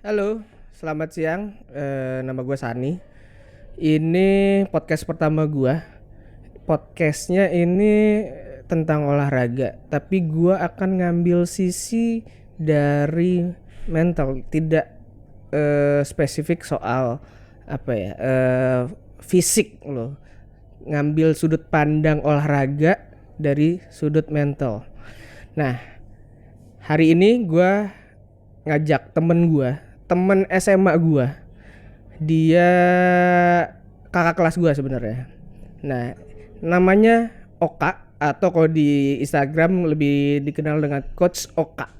Halo, selamat siang. Nama gue Sani. Ini podcast pertama gue. Podcastnya ini tentang olahraga, tapi gue akan ngambil sisi dari mental, tidak spesifik soal fisik loh. Ngambil sudut pandang olahraga dari sudut mental. Nah, hari ini gue ngajak temen SMA gue. Dia kakak kelas gue sebenarnya. Nah, namanya Oka, atau kalau di Instagram lebih dikenal dengan Coach Oka.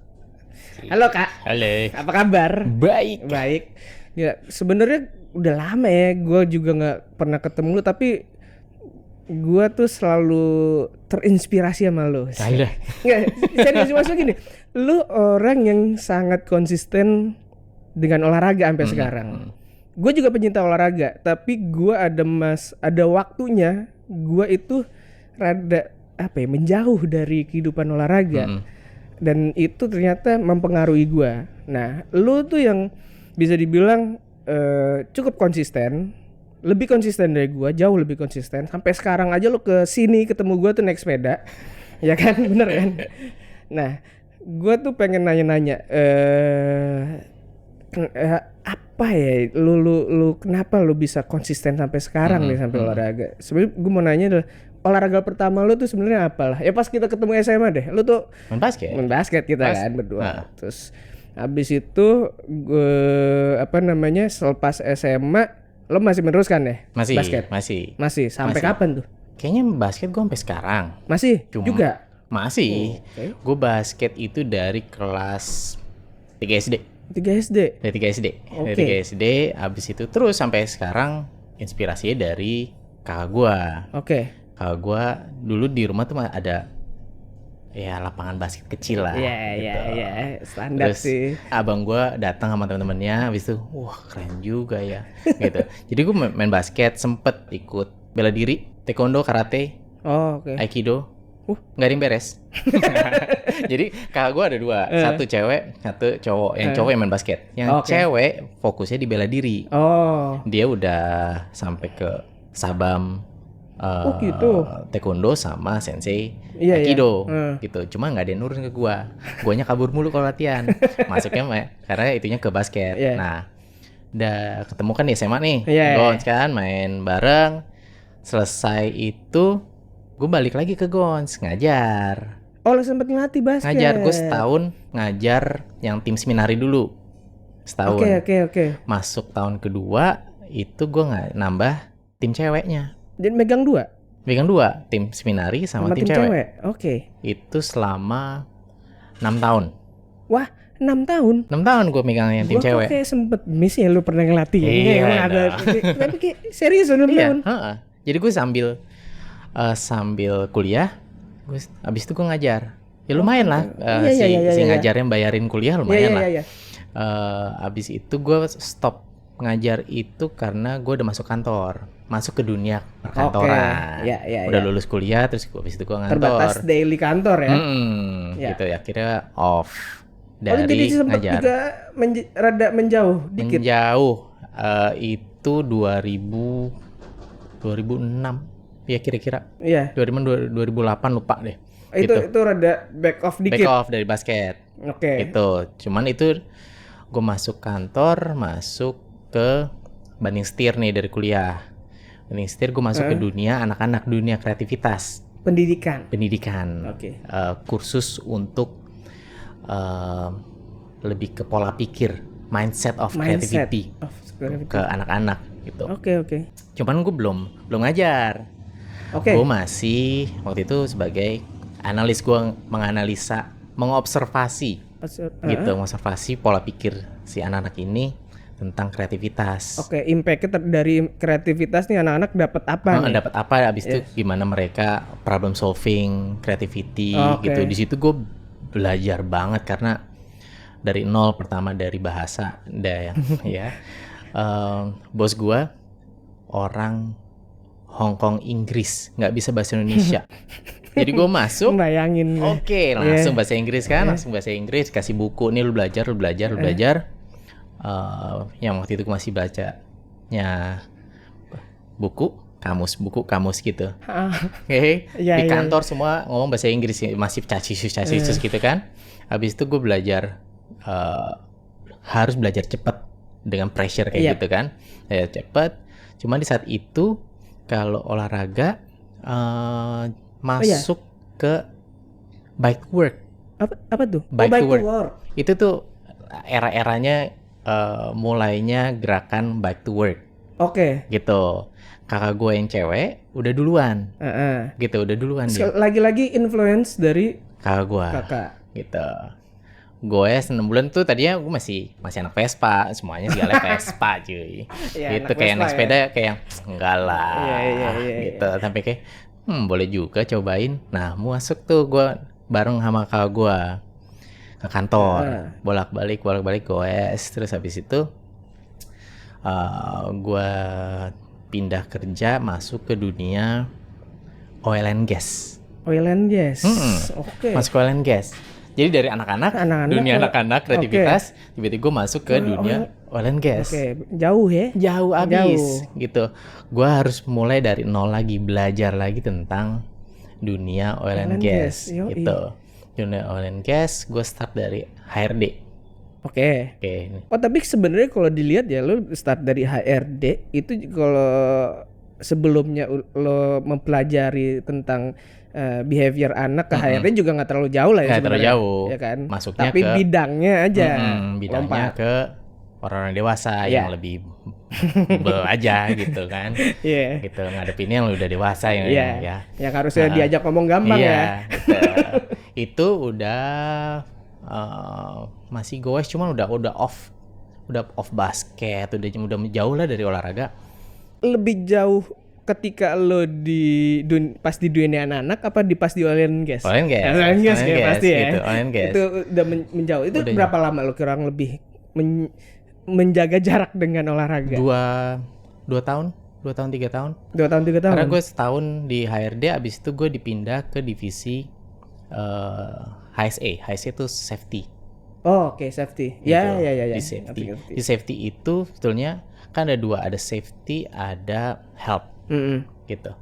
Halo Kak. Halo. Apa kabar? Baik. Baik. Ya sebenarnya udah lama ya gue juga nggak pernah ketemu lu, tapi gue tuh selalu terinspirasi sama lu. Alah. Nggak, serius maksudnya gini, lu orang yang sangat konsisten dengan olahraga sampai sekarang. Gue juga pencinta olahraga, tapi gue ada waktunya gue itu rada menjauh dari kehidupan olahraga. Dan itu ternyata mempengaruhi gue. Nah, lu tuh yang bisa dibilang cukup konsisten, lebih konsisten dari gue, jauh lebih konsisten. Sampai sekarang aja lu ke sini ketemu gue tuh naik sepeda, ya kan, bener kan? Nah, gue tuh pengen nanya-nanya, apa ya, lu kenapa lu bisa konsisten sampai sekarang nih sampai olahraga? Sebenarnya gue mau nanya adalah olahraga pertama lu tuh sebenarnya apalah? Ya pas kita ketemu SMA deh, lu tuh Main basket. kita kan berdua. Terus habis itu gue selepas SMA lo masih meneruskan deh basket? Masih sampai kapan tuh? Kayaknya basket gue sampai sekarang. Masih juga? Masih. Gue basket itu dari kelas 3 SD. 3 SD? Dari 3 SD. Dari 3 SD, abis itu terus sampai sekarang inspirasinya dari kakak gue. Kakak gue dulu di rumah tuh ada ya lapangan basket kecil lah. Iya, standar terus, sih. Abang gue datang sama teman-temannya, habis itu, wah keren juga ya, gitu. Jadi gue main basket, sempet ikut bela diri, taekwondo, karate, aikido, nggak ada yang beres. Jadi kakak gue ada dua, satu cewek, satu cowok. Yang cowok yang main basket, yang cewek fokusnya di bela diri. Dia udah sampai ke Sabam. Gitu. Taekwondo sama sensei aikido gitu. Cuma nggak ada yang nurun ke guanya kabur mulu kalau latihan. Masuknya karena itunya ke basket. Nah, udah ketemu kan di SMA nih, Gons kan, main bareng. Selesai itu gue balik lagi ke Gons ngajar. Lo sempet ngelatih basket? Ngajar, gue setahun ngajar yang tim seminari dulu, setahun. Oke. Masuk tahun kedua itu gue nggak nambah tim ceweknya. Jadi megang dua, tim seminari sama tim cewek. Itu selama 6 tahun. Wah, 6 tahun? 6 tahun gue megang yang tim cewek. Gue kayak sempet miss ya lu pernah ngelatih. Iya. Tapi kayak serius 6 tahun. Jadi gue sambil kuliah, abis itu gue ngajar. Ya lumayan lah, si ngajarnya bayarin kuliah lumayan lah. Abis itu gue stop ngajar itu karena gue udah masuk kantor. Masuk ke dunia perkantoran. Udah lulus kuliah, terus habis itu gue ngantor. Terbatas daily kantor ya? Gitu ya, akhirnya off dari jadi sempat ngajar. juga rada menjauh dikit? Menjauh, itu 2006 ya kira-kira. 2008 lupa deh. Itu rada back off dikit? Back off dari basket. Itu, cuman itu gue masuk kantor, masuk ke banding setir nih dari kuliah. Banding setir gue masuk ke dunia anak-anak, dunia kreativitas. Pendidikan. Kursus untuk lebih ke pola pikir, mindset of creativity ke anak-anak gitu. Cuman gue belum ngajar. Gue masih waktu itu sebagai analis, gue menganalisa, mengobservasi gitu, mengobservasi pola pikir si anak-anak ini tentang kreativitas. Impact dari kreativitas nih anak-anak dapat apa nih? Dapat apa abis itu gimana mereka problem solving, creativity gitu. Di situ gue belajar banget karena dari nol, pertama dari bahasa ya. Bos gue orang Hong Kong Inggris, nggak bisa bahasa Indonesia. Jadi gue masuk, bayangin. Langsung bahasa Inggris kan, langsung bahasa Inggris, kasih buku nih lu belajar. yang waktu itu gue masih bacanya buku kamus gitu. Oke. Iya, Di iya, kantor semua ngomong bahasa Inggris, masih cacisus gitu kan. Habis itu gue belajar harus belajar cepat dengan pressure kayak Iya. gitu kan. Cepat. Cuma di saat itu kalau olahraga masuk ke bike to work. Apa tuh? Bike Bike to to work. work. Itu tuh era-eranya mulainya gerakan bike to work Oke. gitu. Kakak gue yang cewek udah duluan gitu, udah duluan dia. Lagi-lagi influence dari Kakak gue kakak. gitu. Gue 6 bulan tuh tadinya gue masih anak Vespa, semuanya segala Vespa cuy. Iya, Gitu anak kayak Vespa naik sepeda ya. kayak enggak lah Iya, gitu. Sampai kayak boleh juga cobain. Nah masuk tuh gue bareng sama kakak gue ke kantor, bolak-balik goes. Terus habis itu gue pindah kerja masuk ke dunia oil and gas. Oil and gas. Oke. Masuk oil and gas. Jadi dari anak-anak dunia anak-anak kreativitas, tiba-tiba gue masuk ke dunia oil and gas. Oke, jauh ya? Jauh abis gitu. Gue harus mulai dari nol lagi, belajar lagi tentang dunia oil and gas gitu. Dunia oil and gas, gue start dari HRD. Oke. Oh tapi sebenarnya kalau dilihat ya, lo start dari HRD itu kalau sebelumnya lo mempelajari tentang behavior anak ke HRD juga nggak terlalu jauh lah ya sebenarnya. Nggak terlalu jauh. Ya kan? Masuknya tapi ke bidangnya aja. Bidangnya lompat ke orang-orang dewasa yang lebih aja gitu kan. Gitu ngadepin yang udah dewasa yang ya. Yang harusnya diajak ngomong gampang ya. Gitu. Itu udah masih goes, cuman udah off basket, udah jauh lah dari olahraga. Lebih jauh ketika lo pas di dunia anak-anak apa pas di oil and gas? Oil and gas ya pasti ya. Gitu, oil and gas. Itu udah menjauh. Itu udah berapa lama lo kurang lebih menjaga jarak dengan olahraga? 2 tahun 3 tahun. 2 tahun 3 tahun. Karena gue setahun di HRD, abis itu gue dipindah ke divisi HSE. HSE itu safety. Oh, oke, safety. Gitu. Ya. Di safety. Di safety itu sebetulnya kan ada 2, ada safety, ada health. Gitu.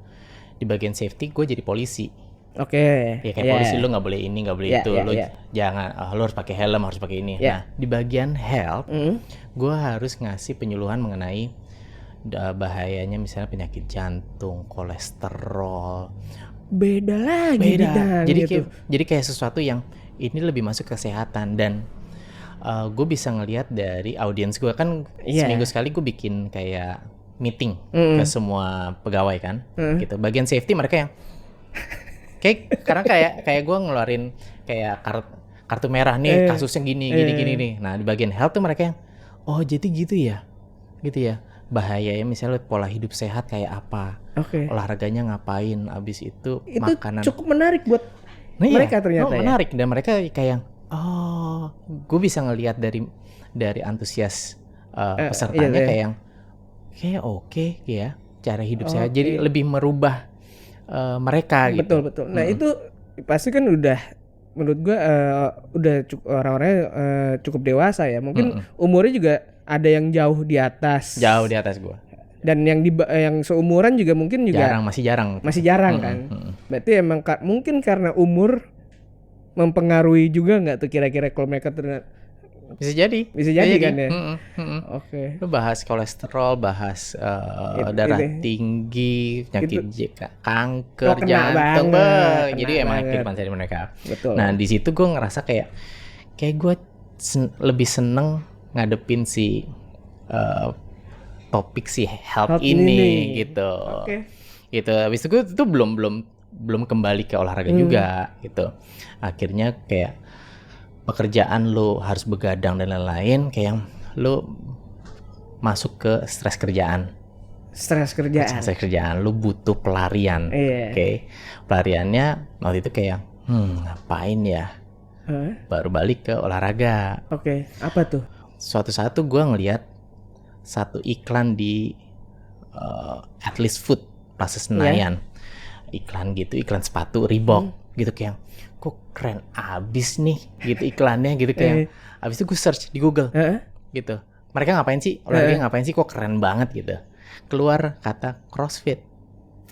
Di bagian safety gue jadi polisi. Oke. Ya kayak polisi, lu nggak boleh ini, nggak boleh itu. Lu jangan, lu harus pakai helm, harus pakai ini. Nah, di bagian health, gue harus ngasih penyuluhan mengenai bahayanya misalnya penyakit jantung, kolesterol. Beda lagi bidang gitu. Jadi kayak sesuatu yang ini lebih masuk kesehatan, dan gue bisa ngelihat dari audiens gue kan seminggu sekali gue bikin kayak meeting ke semua pegawai kan, gitu. Bagian safety mereka yang karena kayak gue ngeluarin kayak kartu merah nih, kasusnya gini nih. Nah di bagian health tuh mereka yang jadi gitu ya, bahayanya misalnya pola hidup sehat kayak apa, olahraganya ngapain, abis itu makanan. Cukup menarik buat mereka ternyata ya. Menarik, dan mereka kayak gue bisa ngelihat dari antusias pesertanya kayak yang oke ya, cara hidup sehat, jadi lebih merubah mereka gitu. Betul. Nah itu pasti kan udah menurut gue udah orang-orangnya cukup dewasa ya. Mungkin umurnya juga ada yang jauh di atas gue. Dan yang seumuran juga mungkin juga masih jarang kan. Berarti emang mungkin karena umur mempengaruhi juga nggak tuh kira-kira kalau mereka bisa jadi kan ya. Oke. Lu bahas kolesterol, bahas darah tinggi, penyakit kanker, jantung, jadi emang kehidupan sehari mereka. Betul. Nah di situ gue ngerasa kayak gue lebih seneng ngadepin si topik si health ini gitu. Gitu. Habis itu gue tuh belum kembali ke olahraga juga gitu. Akhirnya kayak pekerjaan lu harus begadang dan lain-lain, kayak lu masuk ke stres kerjaan. Stres kerjaan, lu butuh pelarian. Pelariannya waktu itu kayak ngapain ya? Baru balik ke olahraga. Apa tuh? Suatu saat tuh gue ngeliat satu iklan di Atlas Food Plaza Senayan. Iklan sepatu Reebok gitu, kayak kok keren abis nih gitu iklannya gitu, kayak abis itu gue search di Google gitu, mereka ngapain sih? Olahraga ngapain sih? Kok keren banget gitu. Keluar kata CrossFit.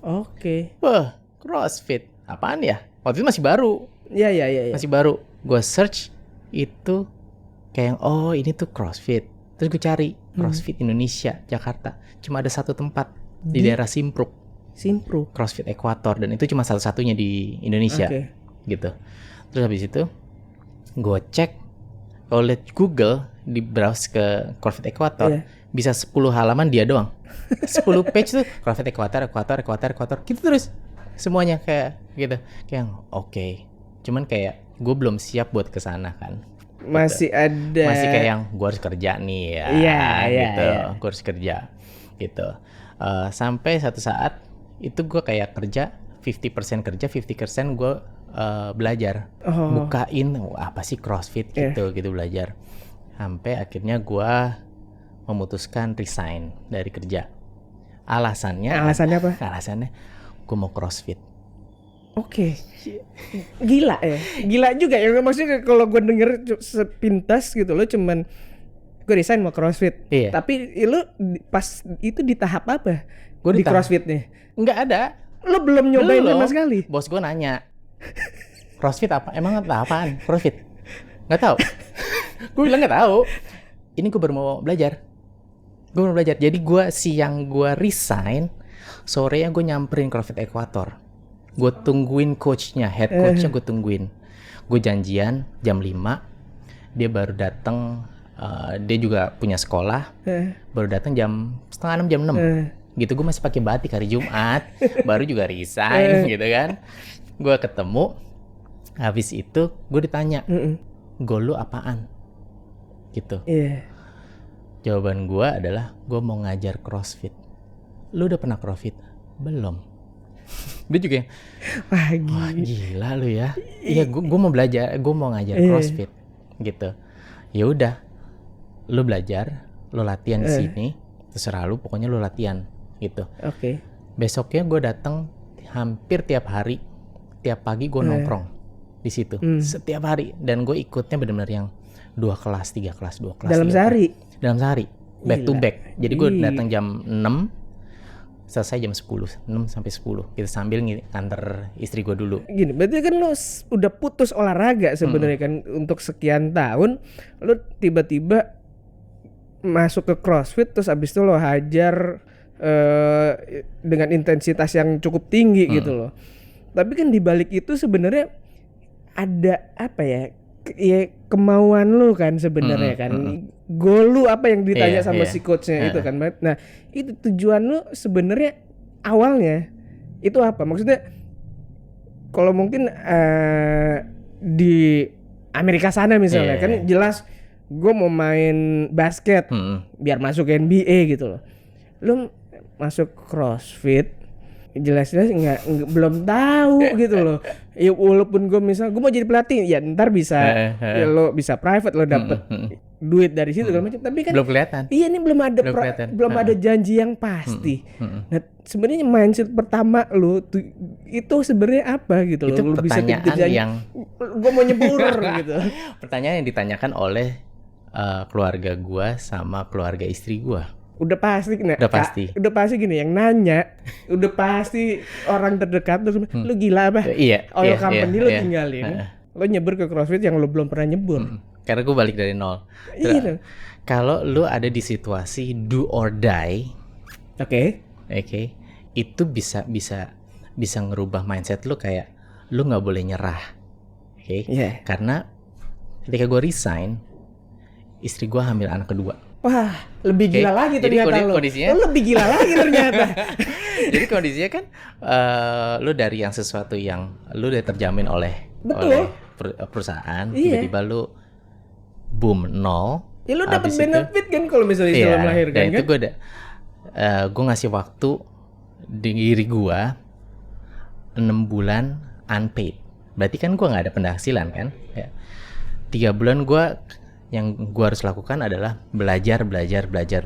Oke. Wah, CrossFit. Apaan ya? Waktu itu masih baru. Iya. Masih baru. Gue search itu kayak oh ini tuh CrossFit. Terus gue cari CrossFit Indonesia, Jakarta. Cuma ada satu tempat di daerah Simpruk. CrossFit Equator, dan itu cuma satu-satunya di Indonesia. Gitu. Terus habis itu gue cek, kalau lihat Google di browse ke CrossFit Equator, bisa 10 halaman dia doang. 10 page tuh CrossFit Equator gitu terus semuanya kayak gitu. Kayak oke. Cuman kayak gue belum siap buat kesana kan. Masih gitu. Masih kayak yang gue harus kerja nih ya. Gitu. Gue harus kerja gitu. Sampai satu saat itu gue kayak kerja 50% kerja, 50% gue belajar. Bukain apa sih CrossFit gitu belajar. Sampai akhirnya gue memutuskan resign dari kerja. Alasannya apa? Alasannya gue mau CrossFit. Oke. Gila ya. Gila juga ya. Maksudnya kalau gue denger sepintas gitu lo cuman gue resign mau CrossFit. Tapi lo pas itu di tahap apa? Gue di CrossFitnya? Nggak ada. Lo belum nyobain sama sekali? Bos gue nanya, CrossFit apa? Emang apaan? CrossFit? Nggak tahu. Gue bilang nggak tahu. Ini gue baru mau belajar. Jadi gue siang gue resign, sorenya gue nyamperin CrossFit Equator. Gue tungguin coachnya, head coachnya gue tungguin. Gue janjian jam 5, dia baru datang. Dia juga punya sekolah, baru datang jam 5:30, jam 6. Gitu gue masih pakai batik hari Jumat, baru juga resign gitu kan. Gue ketemu, habis itu gue ditanya, goal lu apaan? Gitu. Jawaban gue adalah gue mau ngajar CrossFit. Lu udah pernah CrossFit? Belum. Dia juga yang wah gila lu ya. Iya gue mau belajar, gue mau ngajar CrossFit gitu. Ya udah, lu belajar, lu latihan di sini, terserah lu, pokoknya lu latihan gitu. Besoknya gue datang hampir tiap hari, tiap pagi gue nongkrong di situ setiap hari, dan gue ikutnya benar-benar yang 2 kelas, 3 kelas, 2 kelas. Dalam sehari, back to back. Jadi gue datang jam 6, selesai jam 10, 6 sampai 10. Kita sambil nganter istri gue dulu. Gini, berarti kan lo udah putus olahraga sebenarnya kan untuk sekian tahun, lo tiba-tiba masuk ke CrossFit, terus abis itu lo hajar dengan intensitas yang cukup tinggi gitu loh. Tapi kan di balik itu sebenarnya ada apa ya? Ya kemauan lu kan sebenarnya kan. Goal lu apa yang ditanya sama si coachnya itu kan. Nah, itu tujuan lu sebenarnya awalnya itu apa? Maksudnya kalau mungkin di Amerika sana misalnya kan jelas gue mau main basket biar masuk NBA gitu loh. Lu masuk CrossFit jelas-jelas belum tahu gitu loh. Ya walaupun gue mau jadi pelatih, ya ntar bisa ya lo bisa private, lo dapet duit dari situ macam, tapi kan belum kelihatan. Iya, ini belum ada janji yang pasti. Nah, sebenarnya mindset pertama lo itu sebenarnya apa gitu itu lo bisa yang gue mau nyebur gitu. Pertanyaan yang ditanyakan oleh keluarga gue sama keluarga istri gue. Udah pasti gini yang nanya, udah pasti orang terdekat terus lu gila apa? Oil company lu tinggalin. Lu nyebur ke CrossFit yang lu belum pernah nyebur. Karena gue balik dari nol. Kalau lu ada di situasi do or die, oke, itu bisa ngerubah mindset lu, kayak lu nggak boleh nyerah, Karena ketika gue resign, istri gue hamil anak kedua. Wah, lebih gila lagi ternyata lo. Lo lebih gila lagi ternyata. Jadi kondisinya kan lo dari yang sesuatu yang lo udah terjamin oleh perusahaan, tiba-tiba lo boom, nol. Ya lo dapat benefit kan kalau misalnya setelah melahirkan kan. Dan itu gue ngasih waktu diri gue 6 bulan unpaid. Berarti kan gue nggak ada penghasilan kan. 3 bulan yang gue harus lakukan adalah belajar,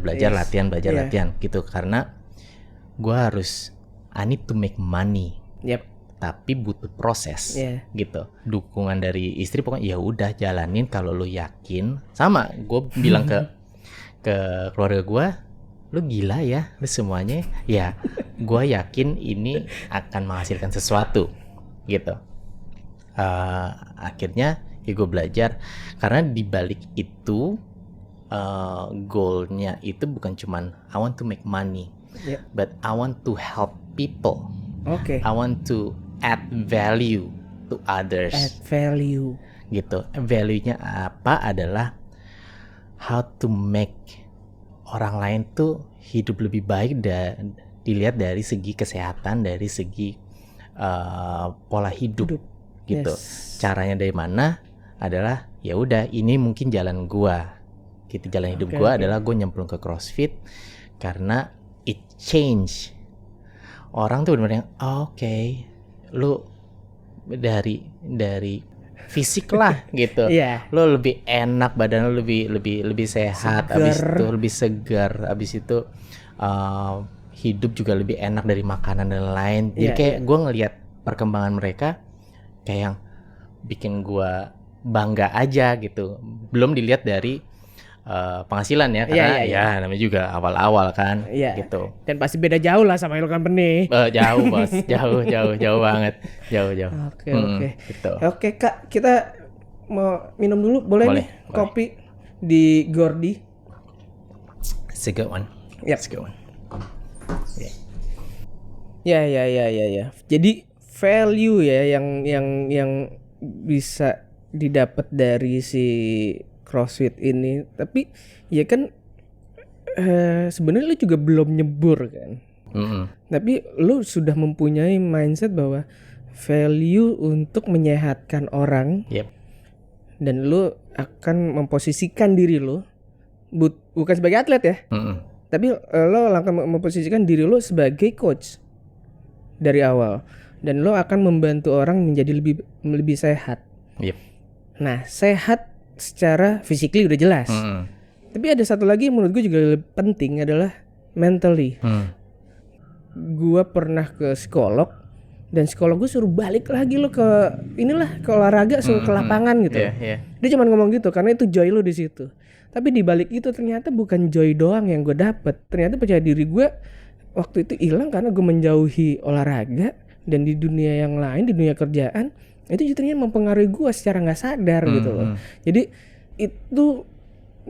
latihan gitu, karena gue harus I need to make money. Tapi butuh proses gitu. Dukungan dari istri pokoknya ya udah jalanin kalau lu yakin. Sama gue bilang ke ke keluarga gue, lu gila ya, lu semuanya. Ya, gue yakin ini akan menghasilkan sesuatu gitu. Akhirnya ya gue belajar, karena di balik itu goalnya itu bukan cuman I want to make money, but I want to help people. I want to add value to others. Add value. Gitu. Value-nya apa adalah how to make orang lain tuh hidup lebih baik, dan dilihat dari segi kesehatan, dari segi pola hidup. Gitu. Caranya dari mana adalah ya udah, ini mungkin jalan gua. Gitu, jalan hidup gue adalah gue nyemplung ke CrossFit karena it change. Orang tuh benar-benar lu dari fisik lah gitu. Lu lebih enak, badan lu lebih sehat, abis itu lebih segar, abis itu hidup juga lebih enak dari makanan dan lain. Jadi kayak gue ngelihat perkembangan mereka kayak yang bikin gue bangga aja gitu. Belum dilihat dari penghasilan ya, karena ya namanya juga awal-awal kan, gitu. Dan pasti beda jauh lah sama Elo Company. Jauh bos, jauh banget, jauh. Oke. Gitu. Oke Kak, kita mau minum dulu, boleh nih kopi di Gordy. It's a good one. It's a good one. Ya. Jadi value ya yang bisa didapat dari si CrossFit ini, tapi ya kan sebenarnya lu juga belum nyebur kan. Tapi lu sudah mempunyai mindset bahwa value untuk menyehatkan orang. Dan lu akan memposisikan diri lu bukan sebagai atlet ya. Tapi lu akan memposisikan diri lu sebagai coach dari awal, dan lu akan membantu orang menjadi lebih sehat. Nah, sehat secara physically udah jelas. Tapi ada satu lagi yang menurut gue juga lebih penting adalah mentally. Gue pernah ke psikolog, dan psikolog gue suruh balik lagi lo ke olahraga, suruh ke lapangan gitu. Dia cuma ngomong gitu karena itu joy lo di situ. Tapi di balik itu ternyata bukan joy doang yang gue dapet. Ternyata percaya diri gue waktu itu hilang karena gue menjauhi olahraga, dan di dunia yang lain, di dunia kerjaan, itu ternyata mempengaruhi gue secara nggak sadar gitu loh. Jadi itu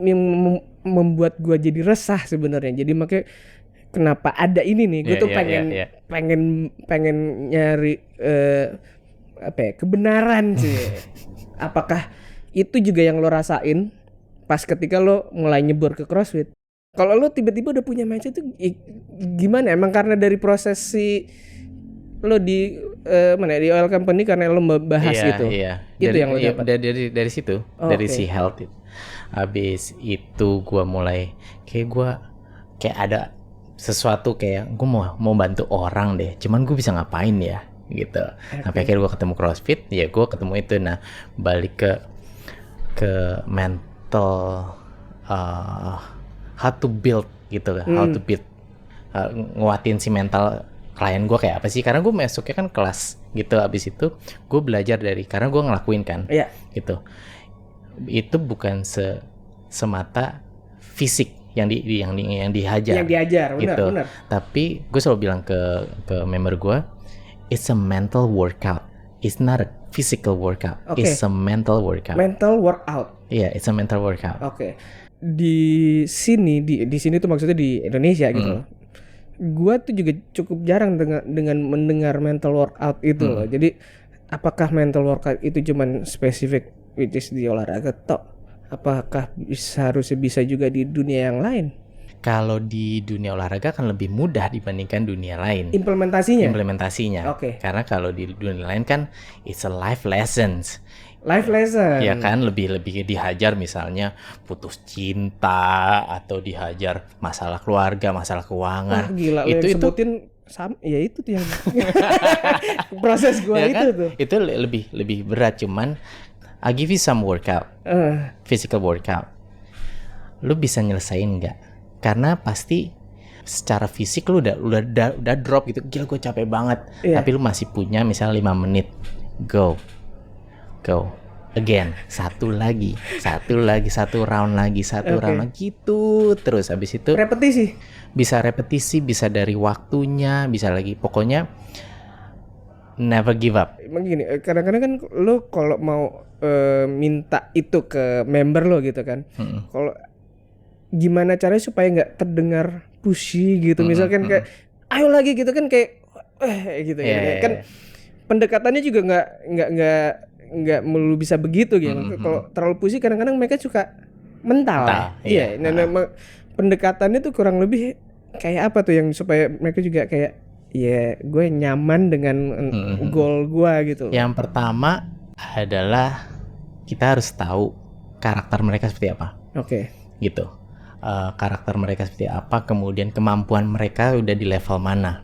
yang membuat gue jadi resah sebenarnya. Jadi makanya kenapa ada ini nih, gue tuh pengen nyari kebenaran sih. Apakah itu juga yang lo rasain pas ketika lo mulai nyebur ke CrossFit? Kalau lo tiba-tiba udah punya mindset itu gimana? Emang karena dari proses lo di di oil company karena lo bahas itu. Itu yang lo dapat. Dari situ, dari si health itu. Habis itu gue mulai kayak ada sesuatu kayak gue mau bantu orang deh. Cuman gue bisa ngapain ya gitu. Sampai akhirnya gue ketemu CrossFit, ya gue ketemu itu. Nah, balik ke mental, how to build gitu kan. How to build, nguatin si mental klien gue kayak apa sih, karena gue masuknya kan kelas gitu. Abis itu gue belajar karena gue ngelakuin kan gitu. Itu bukan semata fisik yang dihajar gitu. Benar. Tapi gue selalu bilang ke member gue, it's a mental workout, it's not a physical workout. It's a mental workout. It's a mental workout. Di sini tuh maksudnya di Indonesia gitu. Gua tuh juga cukup jarang dengan mendengar mental workout itu loh. Jadi apakah mental workout itu cuman spesifik which is di olahraga tok? Apakah harusnya bisa juga di dunia yang lain? Kalau di dunia olahraga kan lebih mudah dibandingkan dunia lain. Implementasinya. Karena kalau di dunia lain kan it's a life lessons. Ya kan, lebih dihajar misalnya putus cinta, atau dihajar masalah keluarga, masalah keuangan. Gila, itu sebutin ya itu tuh yang proses gua ya itu kan? Tuh. Itu lebih berat. Cuman I give you some workout, physical workout. Lu bisa nyelesain nggak? Karena pasti secara fisik lu udah drop gitu. Gila, gue capek banget. Tapi lu masih punya misalnya 5 menit. Go. again, satu round lagi gitu terus. Habis itu repetisi, bisa dari waktunya, bisa lagi, pokoknya never give up. Emang gini, kadang-kadang kan lo kalau mau minta itu ke member lo gitu kan, kalau gimana caranya supaya nggak terdengar pushy gitu, misalkan kayak ayo lagi gitu kan, kayak gitu ya kan. Pendekatannya juga nggak melulu bisa begitu gitu. Kalau terlalu pusing kadang-kadang mereka suka mental. Iya. Nah, pendekatannya tuh kurang lebih kayak apa tuh yang supaya mereka juga kayak ya gue nyaman dengan goal gue gitu. Yang pertama adalah kita harus tahu karakter mereka seperti apa. Oke. Gitu. Karakter mereka seperti apa, kemudian kemampuan mereka udah di level mana.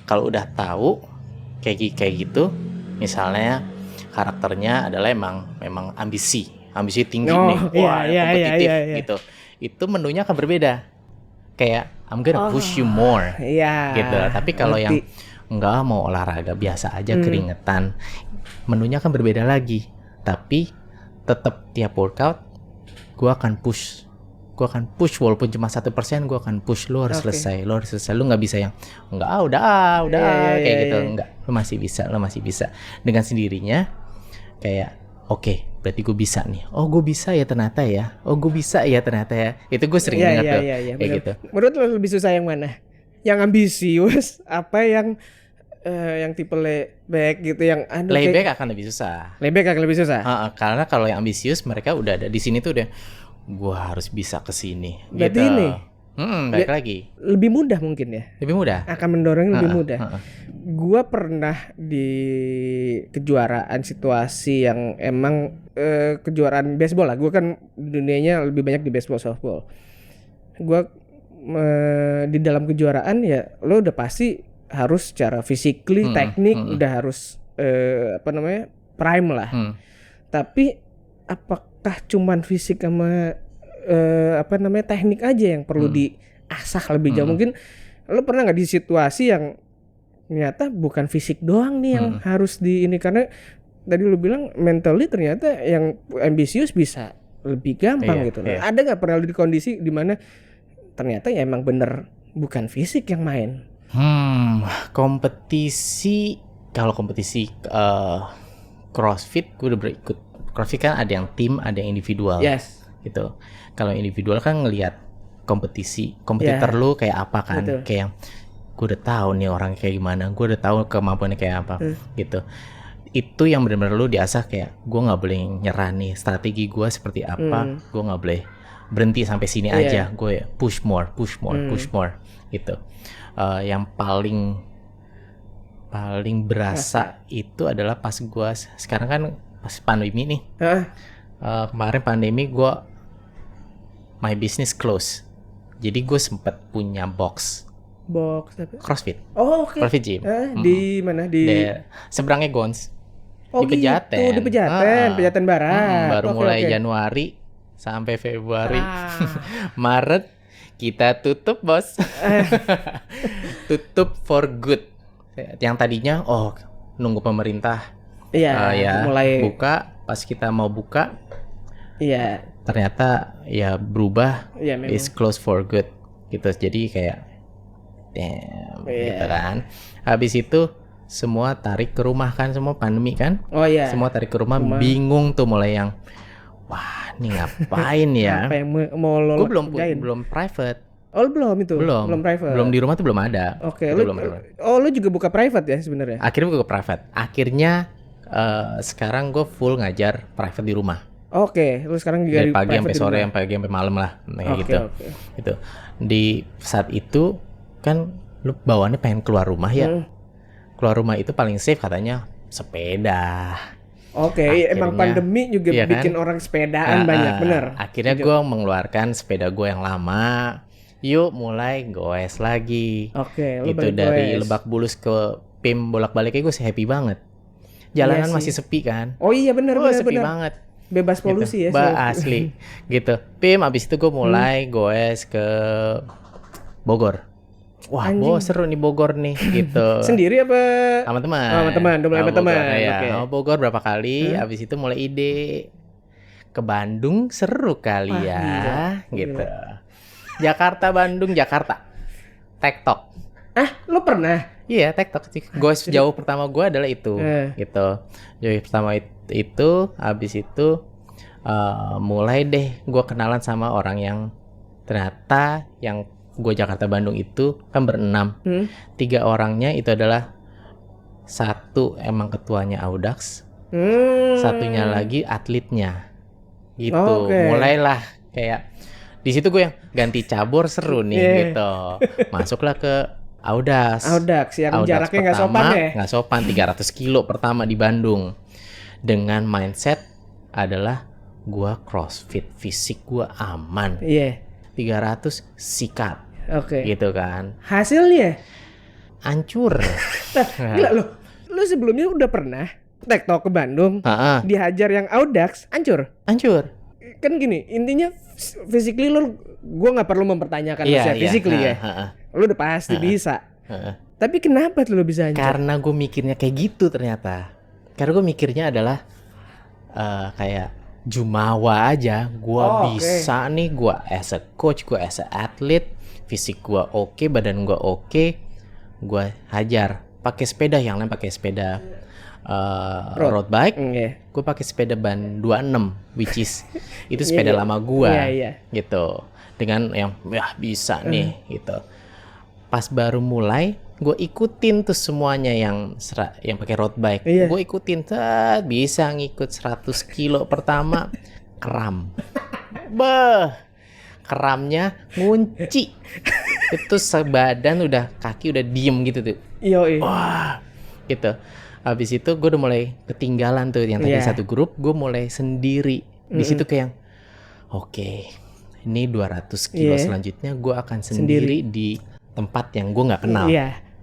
Kalau udah tahu kayak gitu, misalnya karakternya adalah memang ambisi tinggi nih, kompetitif gitu. Itu menunya akan berbeda. Kayak I'm gonna push you more, gitu. Tapi kalau yang enggak, mau olahraga biasa aja, keringetan, menunya akan berbeda lagi. Tapi tetap tiap workout, gue akan push walaupun cuma 1%, gue akan push. Lo harus selesai, lo nggak bisa yang udah kayak gitu. Enggak, lo masih bisa dengan sendirinya. Kayak oke, berarti gue bisa nih. Oh, gue bisa ya ternyata ya. Itu gue sering dengar tuh kayak gitu. Menurut lo lebih susah yang mana? Yang ambisius apa yang tipe layback gitu, yang layback akan lebih susah. Karena kalau yang ambisius, mereka udah ada di sini tuh, udah gua harus bisa ke sini. Berarti gitu. ini Baik lagi. Lebih mudah mungkin ya. Lebih mudah. Akan mendorong lebih mudah. Gua pernah di kejuaraan situasi yang emang kejuaraan baseball lah. Gua kan dunianya lebih banyak di baseball, softball. Gua di dalam kejuaraan ya lo udah pasti harus secara physically, teknik udah harus prime lah. Tapi apakah cuman fisik sama teknik aja yang perlu diasah lebih jauh? Mungkin lo pernah nggak di situasi yang ternyata bukan fisik doang nih yang harus ini, karena tadi lo bilang mentally ternyata yang ambisius bisa lebih gampang gitu. Nah, ada nggak pernah lo di kondisi dimana ternyata ya emang bener bukan fisik yang main? Kompetisi, kalau kompetisi CrossFit gue udah berikut. CrossFit kan ada yang tim, ada yang individual. Yes. Gitu. Kalau individual kan ngelihat kompetitor lu kayak apa kan. Betul. Kayak yang gue udah tahu nih orang kayak gimana, gue udah tahu kemampuannya kayak apa. Gitu. Itu yang benar-benar lu diasah, kayak gue nggak boleh nyerah nih, strategi gue seperti apa, gue nggak boleh berhenti sampai sini aja. Gue push more gitu. Yang paling berasa itu adalah pas gue sekarang kan pas pandemi nih. Kemarin pandemi gue my business close. Jadi gue sempet punya box apa? CrossFit. Oh, oke. CrossFit gym. Di mana? Di seberangnya Gons. Oh, di Pejaten. Di Pejaten Barat. Baru mulai Januari sampai Februari. Maret kita tutup, Bos. Tutup for good. Yang tadinya nunggu pemerintah mulai buka, pas kita mau buka ternyata ya berubah, is close for good gitu. Jadi kayak gitu kan. Habis itu semua tarik ke rumah kan, semua pandemi kan. Semua tarik ke rumah. Bingung tuh mulai yang wah, ini ngapain ya? Apa yang mau lo? Gue belum private. Oh, belum private. Belum di rumah tuh belum ada. Oke. Lo juga buka private ya sebenarnya? Akhirnya buka private. Akhirnya sekarang gue full ngajar private di rumah. Oke, lu sekarang juga dari pagi sampai sore, sampai pagi sampai malam lah, kayak gitu. Gitu. Di saat itu kan lu bawaannya pengen keluar rumah ya. Keluar rumah itu paling safe katanya sepeda. Emang pandemi juga bikin orang sepedaan banyak, bener. Akhirnya gue mengeluarkan sepeda gue yang lama. Yuk mulai goes lagi. Gitu dari Lebak Bulus ke PIM bolak-baliknya gue happy banget. Jalanan masih sepi kan. Oh iya bener. Sepi banget. Bebas polusi gitu. Asli gitu. PIM abis itu gue mulai goes ke Bogor. wah seru nih Bogor nih gitu. Sendiri apa? Sama teman. Sama teman, udah mulai sama teman. Ya, Oke. sama Bogor berapa kali, habis itu mulai ide ke Bandung seru kali ya, gitu. Gila. Jakarta, Bandung, Jakarta. TikTok. Lu pernah? Iya, TikTok sih. Gue jauh pertama gue adalah itu, gitu. Jauh pertama itu, habis itu mulai deh gue kenalan sama orang yang ternyata yang gue Jakarta Bandung itu kan berenam. 3 orangnya itu adalah satu emang ketuanya Audax, satunya lagi atletnya, gitu. Mulailah kayak di situ gue yang ganti cabur seru nih, gitu. Masuklah ke Audax yang jaraknya nggak sopan ya? Nggak sopan, 300 kilo pertama di Bandung. Dengan mindset adalah gue crossfit, fisik gue aman. 300 sikat. Gitu kan. Hasilnya? Hancur. Gila lu sebelumnya udah pernah TikTok ke Bandung, dihajar yang Audax, hancur? Kan gini, intinya physically gue nggak perlu mempertanyakan masalah physically ya. Lu udah pasti bisa. Tapi kenapa lu bisa hancur? Karena gue mikirnya kayak gitu ternyata. Karena gue mikirnya adalah kayak jumawa aja. Gue bisa nih, gue as a coach, gue as a athlete, fisik gue oke, badan gue oke, gue hajar. Pakai sepeda, yang lain pakai sepeda road bike, gue pakai sepeda ban 26, which is itu sepeda lama gue, gitu. Dengan yang bisa nih, gitu. Pas baru mulai, gue ikutin tuh semuanya yang pakai road bike. Gue ikutin, bisa ngikut 100 kilo pertama, kram. Keramnya ngunci. Itu sebadan kaki udah diem gitu tuh. Wah, gitu. Habis itu gue udah mulai ketinggalan tuh yang tadi satu grup, gue mulai sendiri. Di situ kayak yang oke, ini 200 kilo selanjutnya gue akan sendiri di tempat yang gue nggak kenal,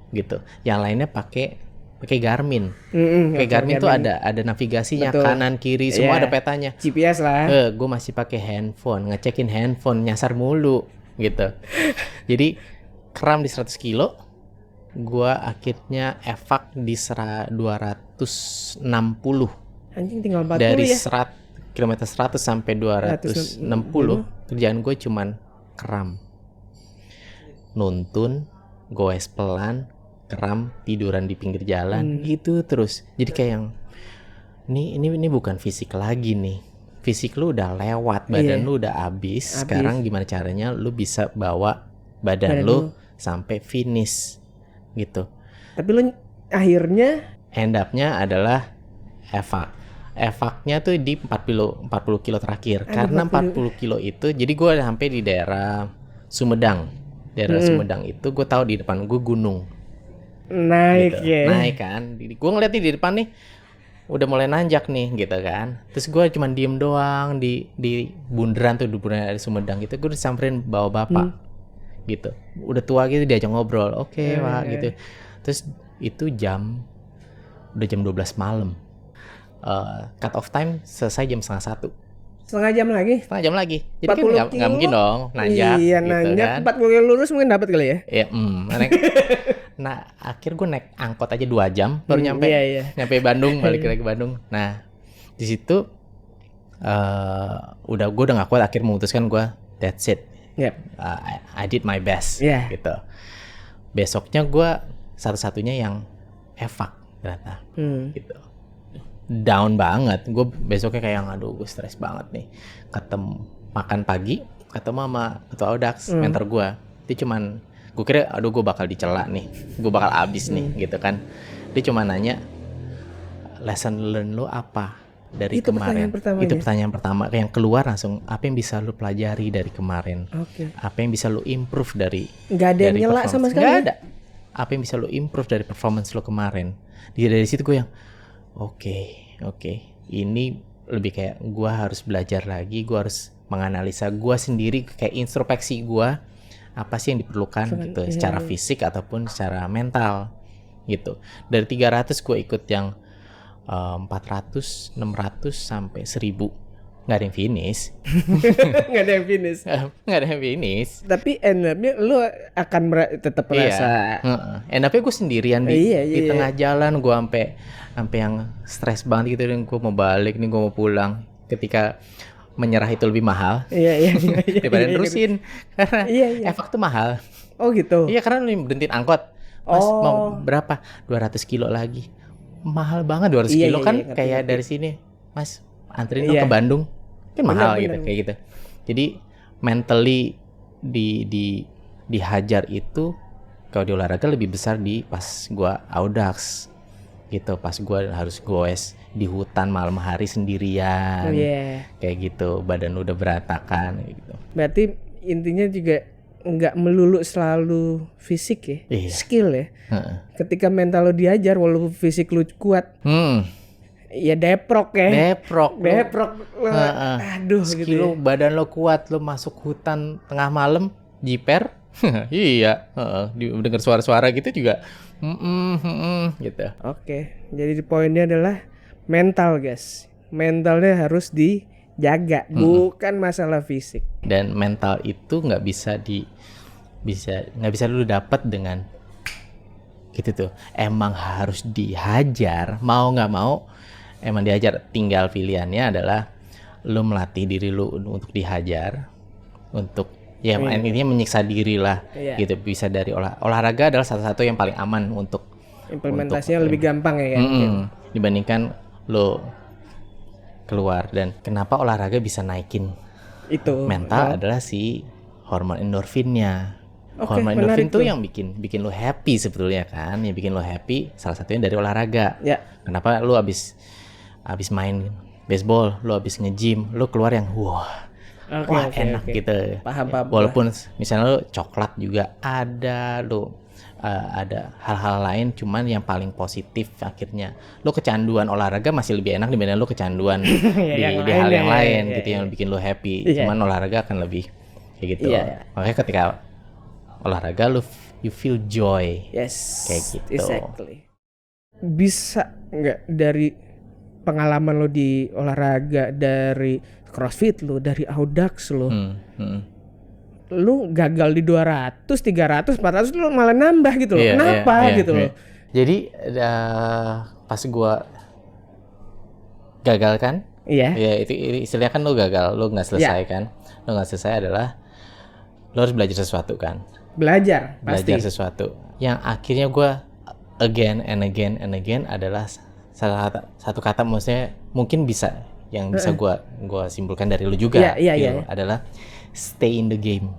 gitu. Yang lainnya pakai Garmin. Kayak Garmin tuh ada navigasinya. Betul. Kanan kiri semua ada petanya. GPS lah. Gue masih pakai handphone, ngecekin handphone, nyasar mulu, gitu. Jadi kram di 100 kilo. Gue akhirnya evak di 260. Anjing tinggal 40 dari ya? kilometer 100 sampai 260. Kerjaan gue cuman kram, nuntun, goes pelan, kram, tiduran di pinggir jalan, gitu terus. Jadi kayak yang ini bukan fisik lagi nih. Fisik lu udah lewat, badan lu udah habis. Sekarang gimana caranya lu bisa bawa badan lu sampai finish, gitu. Tapi lu akhirnya end up-nya adalah evaknya tuh di 40 kilo terakhir. Karena 40 kilo itu, jadi gue sampai di daerah Sumedang. Sumedang itu gue tahu di depan gue gunung. Naik gitu. Naik kan. Gue ngeliat di depan nih udah mulai nanjak nih, gitu kan. Terus gue cuman diem doang di bundaran tuh, di bundaran dari Sumedang gitu. Gue disamperin bawa bapak, gitu. Udah tua gitu, diajak ngobrol. Oke, Pak, gitu. Terus itu udah jam 12 malam. Cut off time selesai jam 12:30. Setengah jam lagi. Jadi kan nggak mungkin dong nanjak. Iya, gitu nanjak kan. 40 kilo lurus mungkin dapat kali ya. Iya, nah, akhir gue naik angkot aja 2 jam baru nyampe. Nyampe Bandung, balik lagi ke Bandung. Nah, di situ gue udah nggak kuat, akhir memutuskan gue that's it. I did my best, gitu. Besoknya gue satu-satunya yang evak ternyata, gitu. Down banget, gue besoknya kayak aduh gue stres banget nih. Makan pagi ketemu sama ketua Audax, mentor gue. Dia cuman, gue kira aduh gue bakal dicela nih, gue bakal abis nih, gitu kan. Dia cuma nanya, lesson learn lo apa dari itu kemarin? Itu pertanyaan pertama yang keluar langsung. Apa yang bisa lo pelajari dari kemarin? Apa yang bisa lo improve dari? Gak ada yang nyela sama sekali. Gak ada. Apa yang bisa lo improve dari performance lo kemarin? Dari situ gue yang Oke. Ini lebih kayak gue harus belajar lagi, gue harus menganalisa gue sendiri, kayak introspeksi gue, apa sih yang diperlukan gitu, secara fisik ataupun secara mental, gitu. Dari 300 gue ikut yang 400, 600 sampai 1000 nggak ada yang finish. Nggak ada yang finish. Nggak ada yang finish. Tapi endupnya lu akan tetap merasa. Endupnya gue sendirian di tengah jalan. Gue sampai yang stres banget gitu. Gue mau balik nih, gue mau pulang. Ketika menyerah itu lebih mahal. Iya. Daripada nerusin. Karena efek tuh mahal. Oh gitu. Iya, karena lu berhentiin angkot. Mas mau berapa? 200 kilo lagi. Mahal banget 200 kilo kan kayak dari sini. Mas, anterin dong ke Bandung. Kan mahal gitu kayak gitu. Jadi mentally dihajar itu kalau di olahraga lebih besar di pas gua Audax gitu, pas gua harus goes di hutan malam hari sendirian. Kayak gitu, badan udah berantakan gitu. Berarti intinya juga nggak melulu selalu fisik ya, skill ya. Ketika mental lo diajar walaupun fisik lo kuat. Ya deprok ya. Deprok lo, aduh skill gitu lo, badan lo kuat, lo masuk hutan tengah malam, jiper. Iya, dengar suara-suara gitu juga. Gitu. Oke, jadi poinnya adalah mental guys. Mentalnya harus dijaga, bukan masalah fisik. Dan mental itu nggak bisa lu dapat dengan gitu tuh. Emang harus dihajar, mau nggak mau. Emang dihajar, tinggal pilihannya adalah lu melatih diri lu untuk dihajar, untuk intinya menyiksa diri lah, gitu. Bisa dari olahraga adalah satu-satu yang paling aman untuk implementasinya lebih gampang ya kan, dibandingkan lu keluar. Dan kenapa olahraga bisa naikin itu mental adalah si hormon endorfinnya. Hormon endorfin tuh yang bikin lu happy sebetulnya kan, yang bikin lu happy salah satunya dari olahraga. Kenapa lu abis main baseball, lu abis nge-gym, lu keluar yang enak gitu. Paham. Walaupun misalnya lu coklat juga ada, lu ada hal-hal lain, cuman yang paling positif akhirnya lu kecanduan olahraga masih lebih enak dibanding lu kecanduan di hal yang lain gitu yang bikin lu happy. Cuman olahraga akan lebih kayak gitu. Makanya ketika olahraga you feel joy. Kayak gitu. Exactly. Bisa nggak dari pengalaman lo di olahraga, dari CrossFit lo, dari Audax lo, lo gagal di 200, 300, 400 lo malah nambah gitu loh. Kenapa gitu loh? Jadi pas gua gagal kan? Ya itu istilahnya kan lo gagal, lo nggak selesai kan? Lo nggak selesai adalah lo harus belajar sesuatu kan? Belajar sesuatu. Yang akhirnya gua again and again adalah satu kata, maksudnya mungkin bisa yang bisa gua simpulkan dari lu juga adalah stay in the game.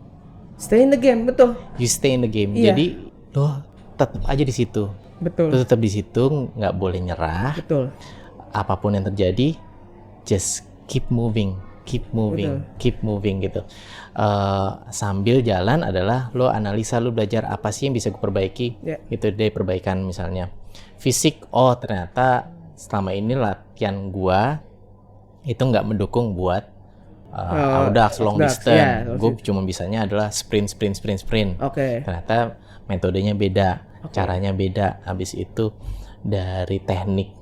Stay in the game, betul. You stay in the game. Jadi lo tetap aja di situ. Betul. Lo tetap di situ, nggak boleh nyerah. Betul. Apapun yang terjadi, just keep moving gitu. Sambil jalan adalah lo analisa, lo belajar apa sih yang bisa gue perbaiki. Gitu deh, perbaikan misalnya fisik. Oh ternyata selama ini latihan gua itu nggak mendukung buat Audax long distance. Gue cuma bisanya adalah sprint. Ternyata metodenya beda, caranya beda. Habis itu dari teknik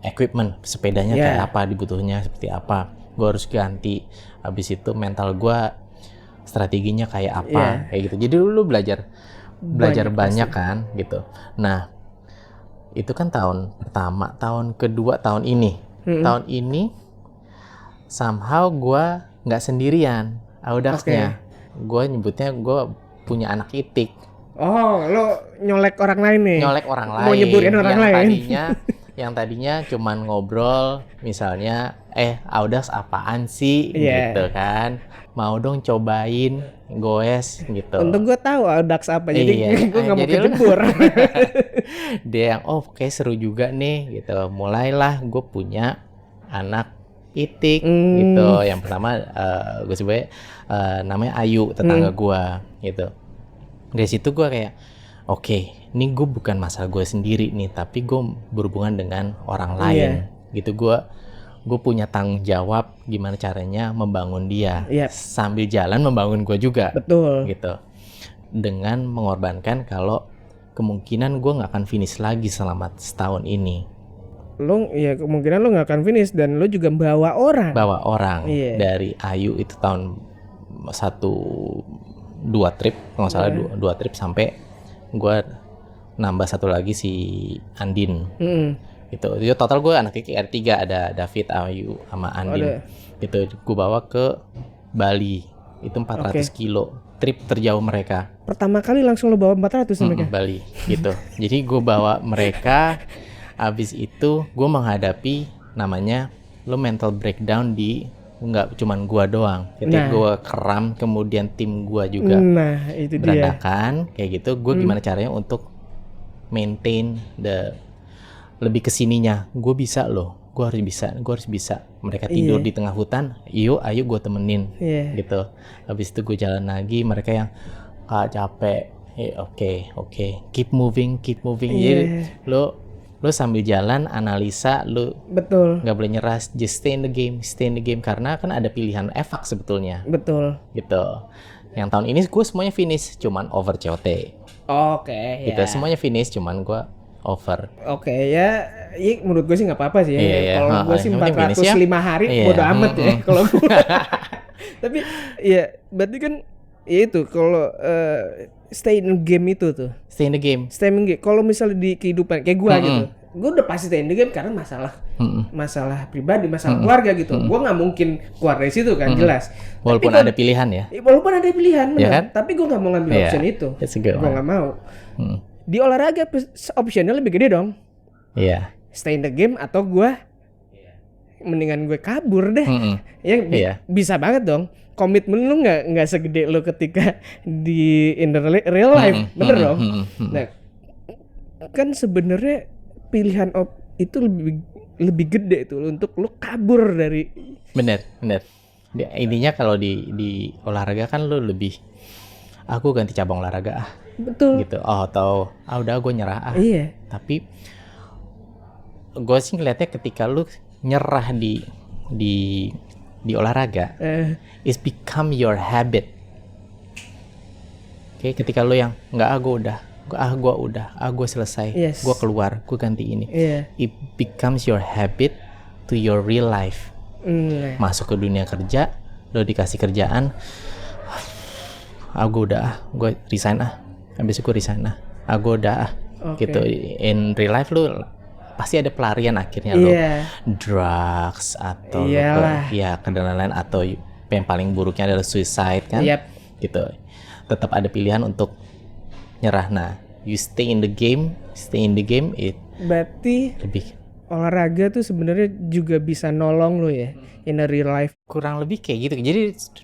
equipment sepedanya kayak apa, dibutuhnya seperti apa, gue harus ganti. Habis itu mental gue strateginya kayak apa, kayak gitu. Jadi lu belajar banyak kan gitu. Nah itu kan tahun pertama, tahun kedua, tahun ini somehow gue nggak sendirian Audaxnya. Gue nyebutnya gue punya anak itik. Oh, lo nyolek orang lain nih? Nyolek orang lain. Mau nyebutin orang lain? Yang tadinya cuman ngobrol, misalnya, Audax apaan sih, gitu kan? Mau dong cobain, goes, gitu. Untung gue tahu Audax apa, jadi gue nggak mau kejebur. Dia yang, kayak seru juga nih, gitu. Mulailah gue punya anak itik, gitu. Yang pertama, gue sebutnya namanya Ayu, tetangga gue, gitu. Dari situ gue kayak, ini gue bukan masalah gue sendiri nih, tapi gue berhubungan dengan orang lain, gitu. Gue punya tanggung jawab gimana caranya membangun dia, sambil jalan membangun gue juga. Betul. Gitu. Dengan mengorbankan kalau kemungkinan gue nggak akan finish lagi selama setahun ini. lo ya kemungkinan lo nggak akan finish dan lo juga bawa orang. Iya. Dari Ayu itu tahun 2 trip kalau nggak salah, 2 trip sampai gue nambah satu lagi si Andin. Itu total gue anak ada 3, ada David, Ayu sama Andin. Gitu gue bawa ke Bali itu 400 kilo trip terjauh mereka. Pertama kali langsung lo bawa 400 mereka? Bali gitu. Jadi gue bawa mereka. Abis itu gue menghadapi namanya lo mental breakdown di nggak cuman gue doang. Ketika gue keram, kemudian tim gue juga itu berantakan kayak gitu. Gue gimana caranya untuk maintain lebih kesininya. Gue bisa loh. Gue harus bisa. Mereka tidur di tengah hutan, ayo gue temenin, gitu. Habis itu gue jalan lagi, mereka yang capek, oke, keep moving. Jadi lo sambil jalan analisa, lo betul nggak boleh nyerah, just stay in the game karena kan ada pilihan evak sebetulnya. Betul. Gitu. Yang tahun ini gue semuanya finish, cuman over COT. Gitu, semuanya finish, cuman gue over. Ya menurut gue sih nggak apa-apa sih ya. Kalau gue sih 405 hari bodo amat ya kalau gue. Tapi ya berarti kan ya itu kalau stay in the game itu tuh. Stay in the game. Kalau misalnya di kehidupan kayak gue gitu, gue udah pasti stay in the game karena masalah pribadi, masalah keluarga gitu. Gue nggak mungkin keluar dari situ kan, jelas. Walaupun ada pilihan ya. Walaupun ada pilihan, benar. Ya kan? Tapi gue nggak mau ngambil option itu. Gue nggak mau. Di olahraga optionnya lebih gede dong. Iya. Stay in the game atau gue mendingan gue kabur deh. Bisa banget dong. Komitmen lu nggak segede lu ketika in the real life, bener dong. Nah, kan sebenarnya pilihan itu lebih gede itu untuk lu kabur dari. Bener. Intinya kalau di olahraga kan lu lebih, aku ganti cabang olahraga Betul. Gitu. Atau udah gue nyerah Iya. Tapi gue sih ngeliatnya ketika lu nyerah di olahraga, it's become your habit. Ketika lu yang gue selesai, gue keluar, gue ganti ini. It becomes your habit to your real life. Masuk ke dunia kerja, lu dikasih kerjaan, gue resign habis itu gue resign gue udah gitu. In real life lu pasti ada pelarian akhirnya lo, drugs atau kendaraan lain, atau yang paling buruknya adalah suicide kan. Gitu. Tetap ada pilihan untuk nyerah. Nah, you stay in the game it berarti lebih olahraga tuh sebenarnya juga bisa nolong lo ya in a real life. Kurang lebih kayak gitu. Jadi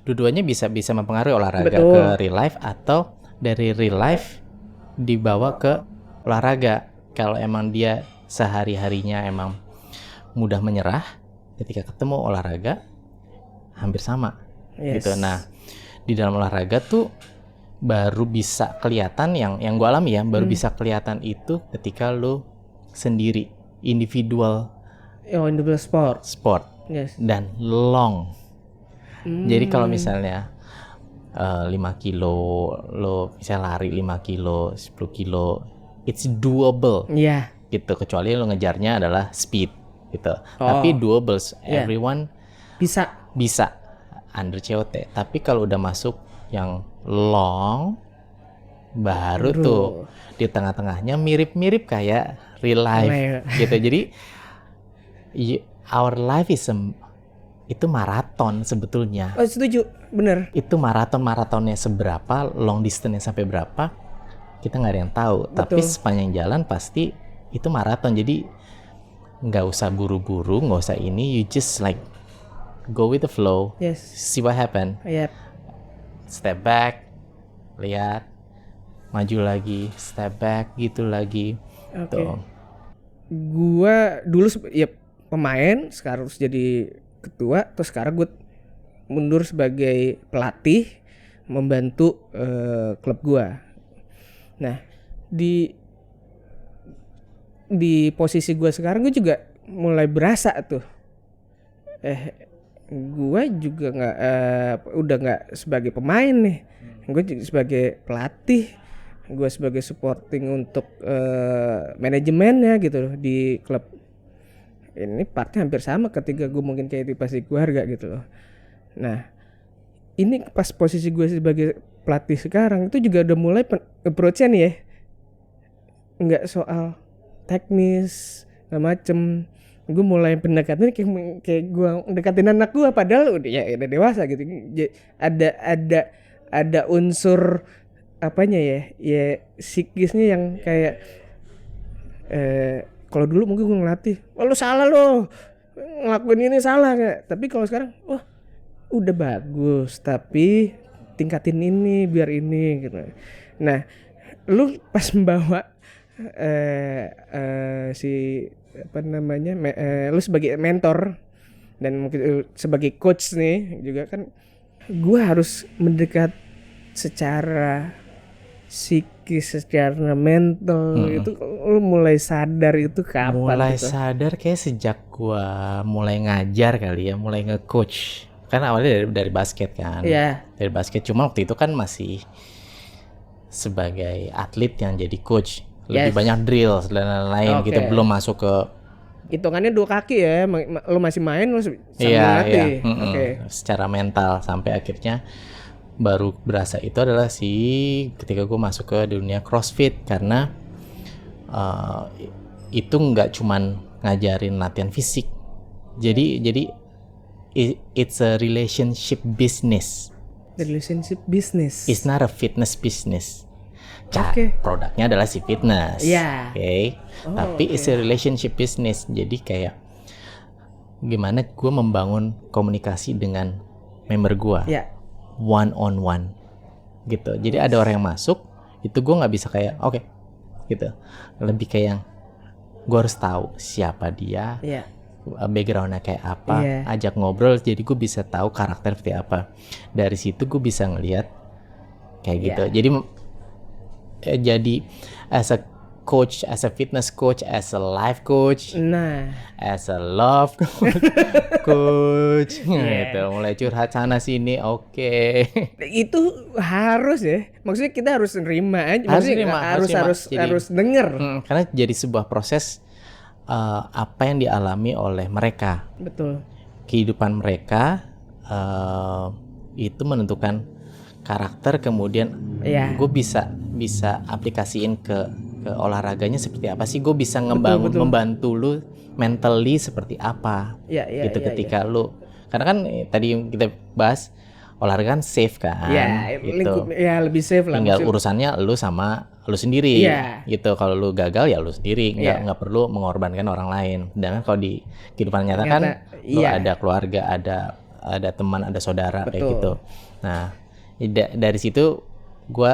dua-duanya bisa mempengaruhi olahraga ke real life, atau dari real life dibawa ke olahraga. Kalau emang dia sehari-harinya emang mudah menyerah, ketika ketemu olahraga hampir sama. Gitu. Nah, di dalam olahraga tuh baru bisa kelihatan yang gue alami ya, baru bisa kelihatan itu ketika lo sendiri, individual sport dan long. Jadi kalau misalnya 5 kilo lo misalnya lari 5 kilo 10 kilo, it's doable. Gitu, kecuali lo ngejarnya adalah speed gitu. Tapi doable, everyone bisa under COT. Tapi kalau udah masuk yang long, baru tuh di tengah-tengahnya mirip-mirip kayak real life gitu. Jadi our life itu maraton sebetulnya. Setuju, bener. Itu maratonnya seberapa, long distance-nya sampai berapa, kita nggak ada yang tahu. Tapi sepanjang jalan pasti itu maraton. Jadi nggak usah buru-buru, nggak usah ini, you just like go with the flow, see what happen. Step back, lihat, maju lagi, step back, gitu lagi. Tuh. Gua dulu ya pemain, sekarang harus jadi ketua, terus sekarang gue mundur sebagai pelatih membantu klub gua. Nah, di posisi gue sekarang gue juga mulai berasa tuh gue juga udah nggak sebagai pemain nih, gue juga sebagai pelatih, gue sebagai supporting untuk manajemennya gitu loh di klub. ini partnya hampir sama ketika gue mungkin kayak di pasti keluarga gitu loh. Nah ini pas posisi gue sebagai pelatih sekarang itu juga udah mulai approach-nya nih ya, nggak soal teknis nggak macem. Gue mulai pendekatannya kayak gue deketin anak gue padahal udah dewasa gitu. Ada unsur apanya ya psikisnya yang kayak kalau dulu mungkin gue ngelatih, lu salah lo ngelakuin ini salah nggak, tapi kalau sekarang wah udah bagus tapi tingkatin ini biar ini gitu. Nah lu pas membawa si apa namanya lu sebagai mentor dan mungkin sebagai coach nih juga kan, gue harus mendekat secara psikis, secara mental itu lu mulai sadar itu kapan? Mulai gitu? sadar kayak sejak gua mulai ngajar kali ya, mulai nge-coach. Kan awalnya dari basket kan. Iya. Dari basket, cuma waktu itu kan masih sebagai atlet yang jadi coach. Lebih banyak drill dan lain-lain. Kita belum masuk ke hitungannya 2 kaki ya, lu masih main lu sambil latih. Secara mental sampai akhirnya baru berasa itu adalah ketika gue masuk ke dunia CrossFit, karena itu nggak cuman ngajarin latihan fisik, jadi it's a relationship business. It's not a fitness business. Produknya adalah si fitness, tapi it's a relationship business. Jadi kayak gimana gue membangun komunikasi dengan member gue, one on one gitu. Jadi ada orang yang masuk itu gue nggak bisa kayak oke gitu, lebih kayak gue harus tahu siapa dia, backgroundnya kayak apa, ajak ngobrol, jadi gue bisa tahu karakter seperti apa. Dari situ gue bisa ngelihat kayak gitu. Jadi as a coach, as a fitness coach, as a life coach, as a love coach, gitu. Mulai curhat sana sini, Itu harus ya. Maksudnya kita harus nerima aja. Harus denger. Karena jadi sebuah proses apa yang dialami oleh mereka. Betul. Kehidupan mereka itu menentukan karakter, kemudian gue bisa aplikasiin ke olahraganya seperti apa sih, gue bisa membantu lu mentally seperti apa ketika lu, karena kan tadi kita bahas olahraga kan safe kan, gitu. Lebih safe lah. Tinggal urusannya lu sama lu sendiri, gitu. Kalau lu gagal ya lu sendiri, nggak perlu mengorbankan orang lain. Dan kalau di kehidupan nyata kan lu ada keluarga, ada teman, ada saudara. Betul. Kayak gitu. Nah dari situ gue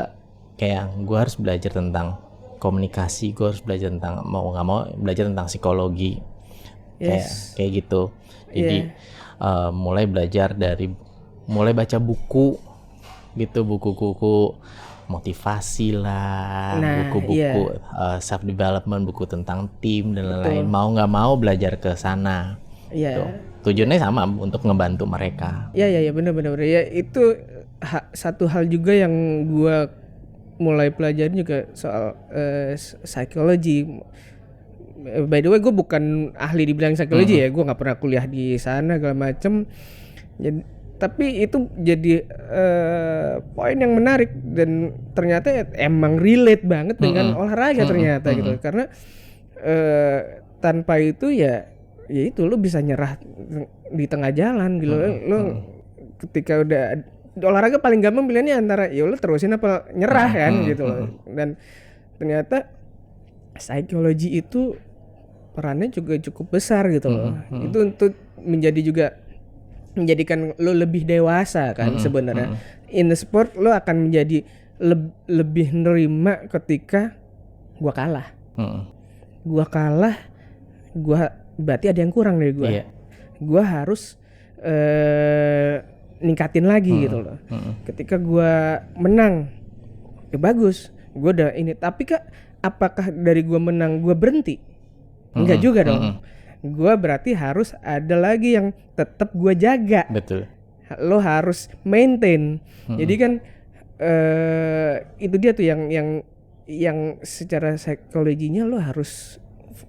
harus belajar tentang komunikasi, gue harus belajar tentang mau nggak mau belajar tentang psikologi, kayak gitu. Jadi mulai belajar mulai baca buku gitu, buku-buku motivasi lah, buku-buku self development, buku tentang tim dan lain-lain. Mau nggak mau belajar ke sana. Gitu. Tujuannya sama, untuk ngebantu mereka. Iya benar-benar ya, itu satu hal juga yang gue mulai pelajarin juga soal psikologi. By the way, gue bukan ahli di bidang psikologi ya, gue nggak pernah kuliah di sana segala macem. Tapi itu jadi poin yang menarik dan ternyata emang relate banget dengan olahraga ternyata gitu. Karena tanpa itu ya itu lu bisa nyerah di tengah jalan gitu. Lu ketika udah olahraga paling gampang pilihannya antara ya lu terusin apa nyerah kan gitu loh. Dan ternyata psikologi itu perannya juga cukup besar gitu loh. Itu untuk menjadikan lu lebih dewasa kan sebenarnya. In the sport lu akan menjadi lebih nerima ketika gua kalah. Gua berarti ada yang kurang dari gua. Gua harus ningkatin lagi gitu loh. Ketika gua menang, ya bagus, gua udah ini. Tapi apakah dari gua menang gua berhenti? Enggak juga dong. Gua berarti harus ada lagi yang tetap gua jaga. Betul. Lo harus maintain. Jadi kan itu dia tuh yang secara psikologinya lo harus,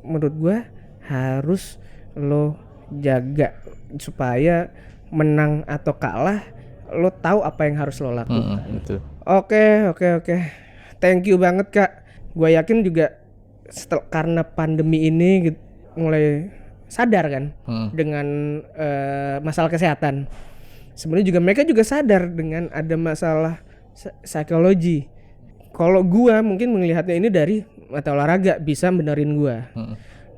menurut gua harus lo jaga supaya menang atau kalah lo tahu apa yang harus lo lakukan. Betul. Oke. Thank you banget Kak. Gue yakin juga karena pandemi ini mulai sadar kan dengan masalah kesehatan. Sebenarnya juga mereka juga sadar dengan ada masalah psikologi. Kalau gua mungkin melihatnya ini dari mata olahraga bisa benerin gua.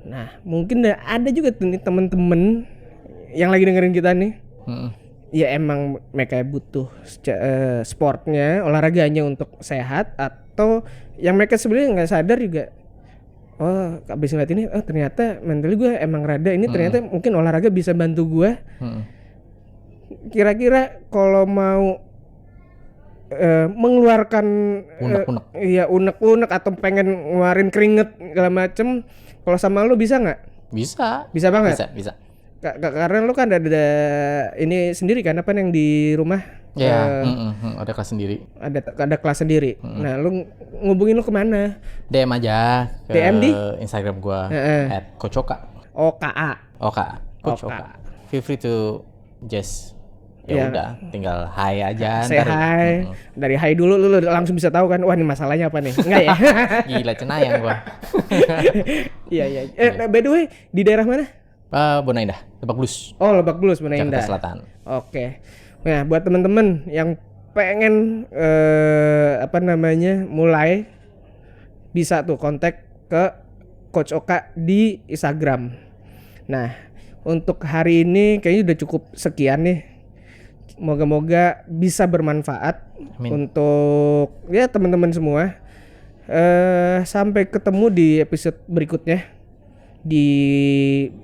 Nah, mungkin ada juga nih temen-temen yang lagi dengerin kita nih. Ya emang mereka butuh sportnya, olahraganya untuk sehat, atau yang mereka sebenarnya nggak sadar juga. Oh, abis ngeliat ini, oh ternyata mental gue emang rada ini, ternyata mungkin olahraga bisa bantu gue. Kira-kira kalau mau mengeluarkan unek-unek atau pengen ngeluarin keringet segala macem, kalau sama lu bisa nggak? Bisa banget. Bisa. Karena lu kan ada ini sendiri kan, apa yang di rumah? Ya, ada kelas sendiri. Ada kelas sendiri. Nah, lu ngubungin lu kemana? DM aja ke DM di Instagram gua @kocoka. OKA. Coach Oka. Feel free to just udah tinggal hi aja. Say hi. Dari hi dulu lu langsung bisa tahu kan, wah ini masalahnya apa nih. Enggak ya? Gila cenayang gua. Iya. By the way, di daerah mana? Bona Indah, Lebak Bulus. Oh, Lebak Bulus, Bona Indah. Jakarta Selatan. Oke. Nah, buat teman-teman yang pengen mulai, bisa tuh kontak ke Coach Oka di Instagram. Nah, untuk hari ini kayaknya udah cukup sekian nih. Moga-moga bisa bermanfaat. Amin. Untuk ya teman-teman semua. Sampai ketemu di episode berikutnya di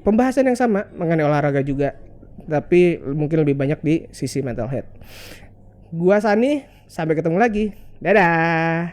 pembahasan yang sama mengenai olahraga juga, tapi mungkin lebih banyak di sisi mental health. Gua Sani, sampai ketemu lagi. Dadah.